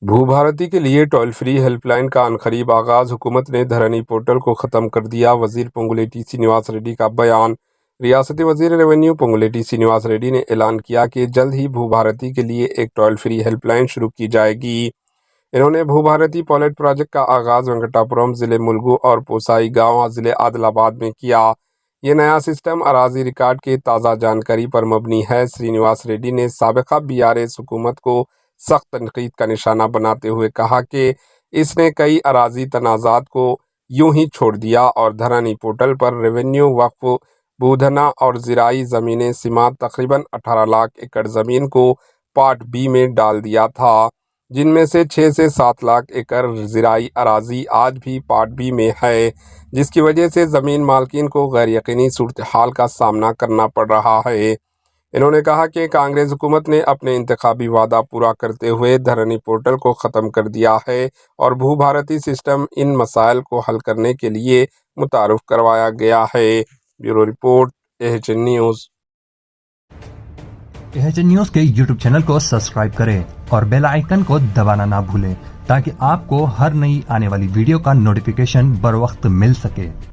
भूभारती के लिए toll free helpline का अनकरीब आगाज, हुकूमत ने धरनी पोर्टल को ख़त्म कर दिया। वजीर पोंगुलेटी श्रीनिवास रेड्डी का बयान। रियासती वजीर रेवेन्यू पोंगुलेटी श्रीनिवास रेड्डी ने ऐलान किया कि जल्द ही भूभारती के लिए एक टोल फ्री हेल्पलाइन शुरू की जाएगी। इन्होंने भूभारती पायलट प्रोजेक्ट का आगाज़ वेंकटापुरम ज़िले मुलुगु और पोसाई गाँव ज़िले आदिलाबाद में किया। ये नया सिस्टम अराजी रिकॉर्ड की ताज़ा जानकारी पर मबनी है। श्रीनिवास रेड्डी ने साबिक़ा BRS हुकूमत को सख्त तनकीद का निशाना बनाते हुए कहा कि इसने कई अराजी तनाज़ात को यूं ही छोड़ दिया और धरानी पोर्टल पर रेवेन्यू, वक्फ, भूधना और ज़राई ज़मीनें सिमात तकरीबन 18 लाख एकड़ ज़मीन को पार्ट B में डाल दिया था, जिनमें से 6 से 7 लाख एकड़ ज़राई अराजी आज भी पार्ट B में है, जिसकी वजह से ज़मीन मालकीन को गैर यकीनी सूरत हाल का सामना करना पड़ रहा है। इन्होंने कहा कि कांग्रेस हुकूमत ने अपने इंतखाबी वादा पूरा करते हुए धरनी पोर्टल को ख़त्म कर दिया है और भूभारती सिस्टम इन मसाइल को हल करने के लिए मुतारुफ करवाया गया है। Bureau report, AHN news. AHN news के YouTube चैनल को सब्सक्राइब करें और बेल आइकन को दबाना ना भूलें ताकि आपको हर नई आने वाली वीडियो का नोटिफिकेशन बर वक्त मिल सके।